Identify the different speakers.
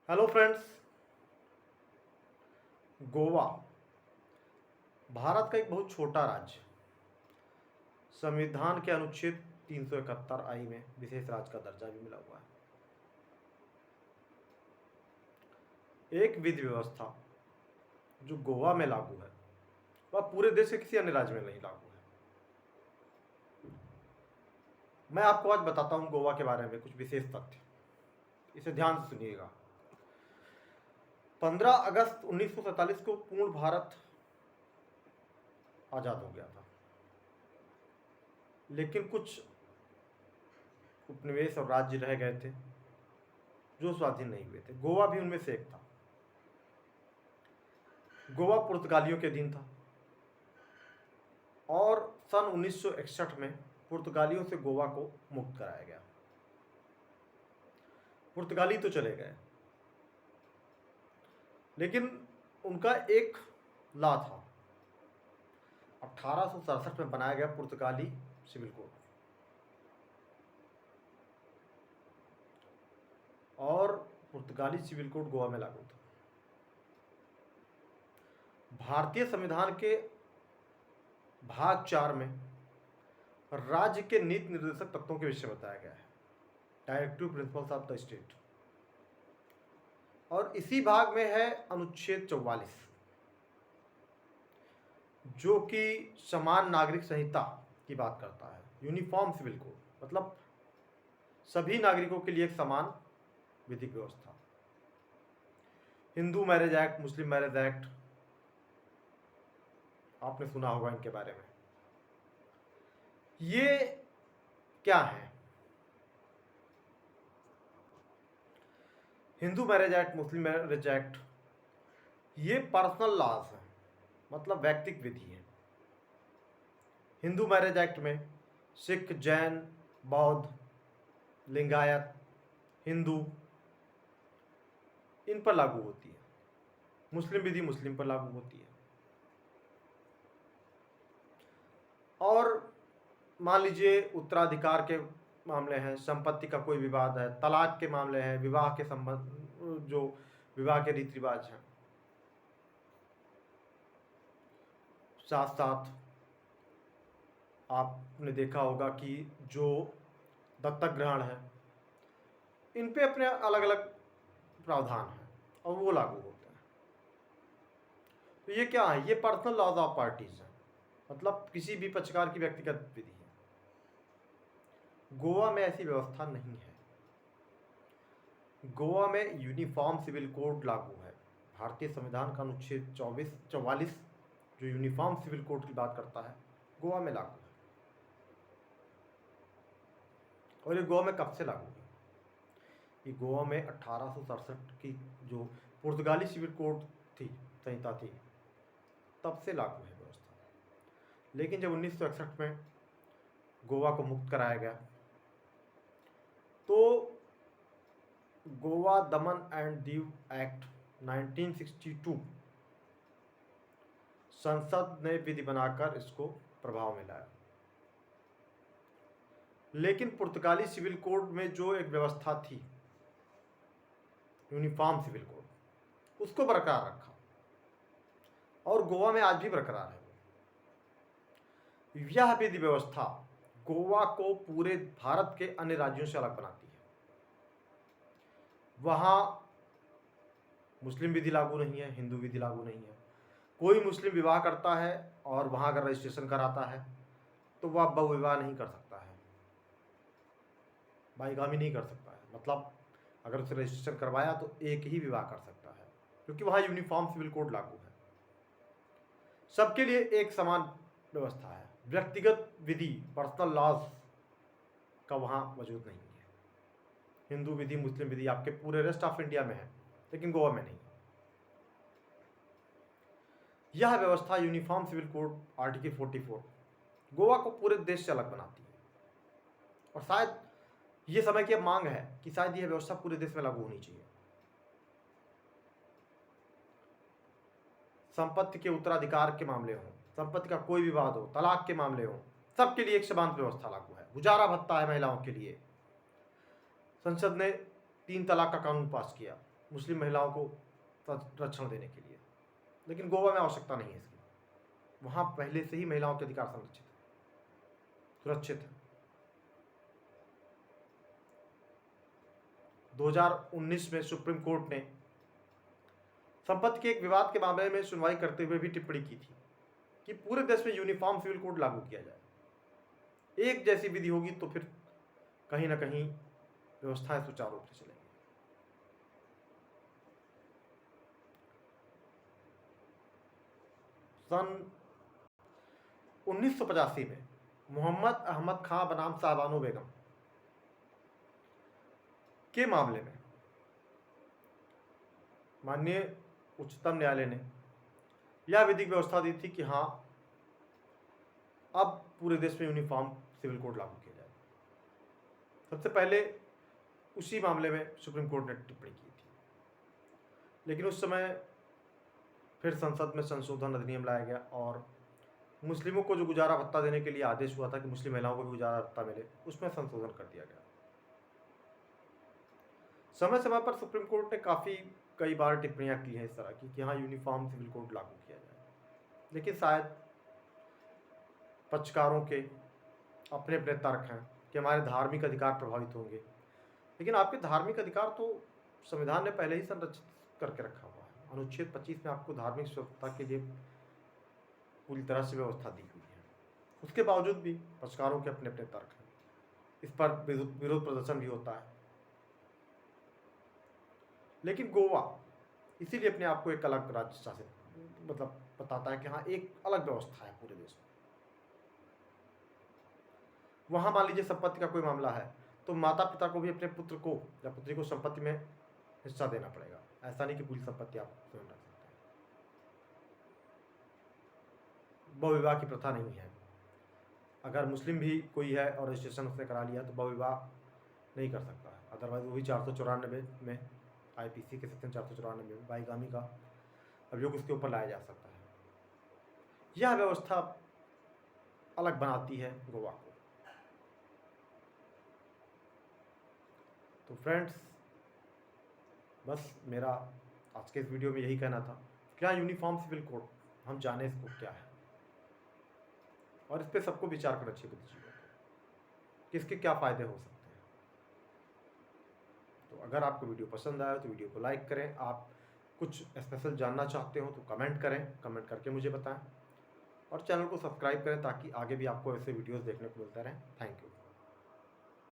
Speaker 1: Hello friends. Goa Bharat का एक बहुत छोटा राज्य, संविधान के अनुच्छेद 371 आई में विशेष राज्य का दर्जा भी मिला हुआ है। एक विधि व्यवस्था जो गोवा में लागू है वह पूरे देश के किसी अन्य राज्य में नहीं लागू है। मैं आपको आज बताता हूं गोवा के बारे में कुछ विशेष तथ्य, इसे ध्यान से सुनिएगा। 15 अगस्त 1947 को पूर्ण भारत आजाद हो गया था, लेकिन कुछ उपनिवेश और राज्य रह गए थे जो स्वाधीन नहीं हुए थे। गोवा भी उनमें से एक था। गोवा पुर्तगालियों के अधीन था और सन 1961 में पुर्तगालियों से गोवा को मुक्त कराया गया। पुर्तगाली तो चले गए, लेकिन उनका एक लॉ था। 1867 में बनाया गया पुर्तगाली सिविल कोड, और पुर्तगाली सिविल कोड गोवा में लागू था। भारतीय संविधान के भाग 4 में राज्य के नीति निर्देशक तत्वों के विषय बताया गया है, directive principles of the state. और इसी भाग में है अनुच्छेद 44, जो कि समान नागरिक संहिता की बात करता है। यूनिफॉर्म सिविल कोड मतलब सभी नागरिकों के लिए एक समान विधिक व्यवस्था। हिंदू मैरिज एक्ट, मुस्लिम मैरिज एक्ट, आपने सुना होगा इनके बारे में। ये क्या है? हिंदू मैरिज एक्ट, मुस्लिम मैरिज एक्ट, ये पर्सनल लॉज है, मतलब व्यक्तिगत विधि है। हिंदू मैरिज एक्ट में सिख, जैन, बौद्ध, लिंगायत, हिंदू इन पर लागू होती है। मुस्लिम विधि मुस्लिम पर लागू होती है। और मान लीजिए उत्तराधिकार के मामले हैं, संपत्ति का कोई विवाद है, तलाक के मामले हैं, विवाह के संबंध, जो विवाह के रीति रिवाज हैं, साथ साथ आपने देखा होगा कि जो दत्तक ग्रहण है, इन पे अपने अलग अलग प्रावधान हैं और वो लागू होते हैं। तो ये क्या है? ये पर्सनल लॉज ऑफ पार्टीज हैं, मतलब किसी भी पक्षकार की व्यक्तिगत विधि है। गोवा में ऐसी व्यवस्था नहीं है। गोवा में यूनिफॉर्म सिविल कोड लागू है। भारतीय संविधान का अनुच्छेद 44 जो यूनिफॉर्म सिविल कोड की बात करता है, गोवा में लागू है। और ये गोवा में कब से लागू है? ये गोवा में 1867 की जो पुर्तगाली सिविल कोड थी, संहिता थी, तब से लागू है व्यवस्था। लेकिन जब 1961 में गोवा को मुक्त कराया गया, तो गोवा दमन एंड दीव एक्ट 1962 संसद ने विधि बनाकर इसको प्रभाव में लाया। लेकिन पुर्तगाली सिविल कोड में जो एक व्यवस्था थी, यूनिफॉर्म सिविल कोड, उसको बरकरार रखा और गोवा में आज भी बरकरार है। यह विधि व्यवस्था गोवा को पूरे भारत के अन्य राज्यों से अलग बनाती है। वहाँ मुस्लिम विधि लागू नहीं है, हिंदू विधि लागू नहीं है। कोई मुस्लिम विवाह करता है और वहाँ अगर रजिस्ट्रेशन कराता है तो वह बहुविवाह नहीं कर सकता है, बाईगामी नहीं कर सकता है। मतलब अगर उसे रजिस्ट्रेशन करवाया तो एक ही विवाह कर सकता है, क्योंकि वहाँ यूनिफॉर्म सिविल कोड लागू है। सबके लिए एक समान व्यवस्था है। व्यक्तिगत विधि, पर्सनल लॉज का वहाँ वजूद नहीं है। हिंदू विधि, मुस्लिम विधि आपके पूरे रेस्ट ऑफ इंडिया में है, लेकिन गोवा में नहीं। यह व्यवस्था uniform civil code article 44 Goa को पूरे देश से अलग बनाती है। और शायद ये समय की अब मांग है कि शायद यह व्यवस्था पूरे देश में लागू होनी चाहिए। संपत्ति के उत्तराधिकार के मामले हों, संपत्ति का कोई विवाद हो, तलाक के मामले हों, सबके लिए एक समान व्यवस्था लागू है। गुजारा भत्ता है महिलाओं के लिए। संसद ने 3 तलाक का कानून पास किया। मुस्लिम महिलाओं को रक्षण देने के लिए, लेकिन गोवा में आवश्यकता नहीं है इसकी। वहाँ पहले से ही महिलाओं के अधिकार संरक्षित सुरक्षित है। 2019 में सुप्रीम कोर्ट ने संपत्ति के एक विवाद के मामले में सुनवाई करते हुए भी टिप्पणी की थी कि पूरे देश में यूनिफॉर्म सिविल कोड लागू किया जाए। एक जैसी विधि होगी तो फिर कहीं ना कहीं व्यवस्थाएं सुचारू रूप से चलेंगी। सन 1985 में मोहम्मद अहमद खां बनाम साहबानो बेगम के मामले में माननीय उच्चतम न्यायालय ने यह विधिक व्यवस्था दी थी कि हाँ, अब पूरे देश में यूनिफॉर्म सिविल कोड लागू किया जाए। सबसे पहले उसी मामले में सुप्रीम कोर्ट ने टिप्पणी की थी, लेकिन उस समय फिर संसद में संशोधन अधिनियम लाया गया और मुस्लिमों को जो गुजारा भत्ता देने के लिए आदेश हुआ था कि मुस्लिम महिलाओं को भी गुजारा भत्ता मिले, उसमें संशोधन कर दिया गया। समय समय पर सुप्रीम कोर्ट ने कई बार टिप्पणियां की हैं इस तरह की कि हाँ, यूनिफॉर्म सिविल कोड लागू किया जाए, लेकिन शायद पक्षकारों के अपने अपने तर्क हैं कि हमारे धार्मिक अधिकार प्रभावित होंगे। लेकिन आपके धार्मिक अधिकार तो संविधान ने पहले ही संरक्षित करके रखा हुआ है। अनुच्छेद 25 में आपको धार्मिक स्वतंत्रता के लिए पूरी तरह से व्यवस्था दी हुई है। उसके बावजूद भी पक्षकारों के अपने अपने तर्क हैं, इस पर विरोध प्रदर्शन भी होता है। लेकिन गोवा इसीलिए अपने आप को एक अलग राज्य शासित बताता है कि हाँ, एक अलग व्यवस्था है पूरे देश में। वहाँ मान लीजिए संपत्ति का कोई मामला है तो माता पिता को भी अपने पुत्र को या पुत्री को संपत्ति में हिस्सा देना पड़ेगा। ऐसा नहीं कि पूरी संपत्ति आप स्वयं रख सकते हैं। बहु विवाह की प्रथा नहीं है। अगर मुस्लिम भी कोई है और रजिस्ट्रेशन उसने करा लिया तो बहु विवाह नहीं कर सकता है। अदरवाइज वो भी 494 में IPC के सेक्शन 494 में बाईगामी का अभियोग उसके ऊपर लाया जा सकता है। यह व्यवस्था अलग बनाती है गोवा को। तो फ्रेंड्स, बस मेरा आज के इस वीडियो में यही कहना था। क्या यूनिफॉर्म सिविल कोड, हम जाने इसको क्या है और इस पर सबको विचार करना चाहिए बुद्धिजीवियों को, किसके क्या फ़ायदे हो सकते हैं। तो अगर आपको वीडियो पसंद आया तो वीडियो को लाइक करें। आप कुछ स्पेशल जानना चाहते हो तो कमेंट करें, कमेंट करके मुझे बताएं और चैनल को सब्सक्राइब करें ताकि आगे भी आपको ऐसे वीडियोस देखने को मिलते रहें। Thank you.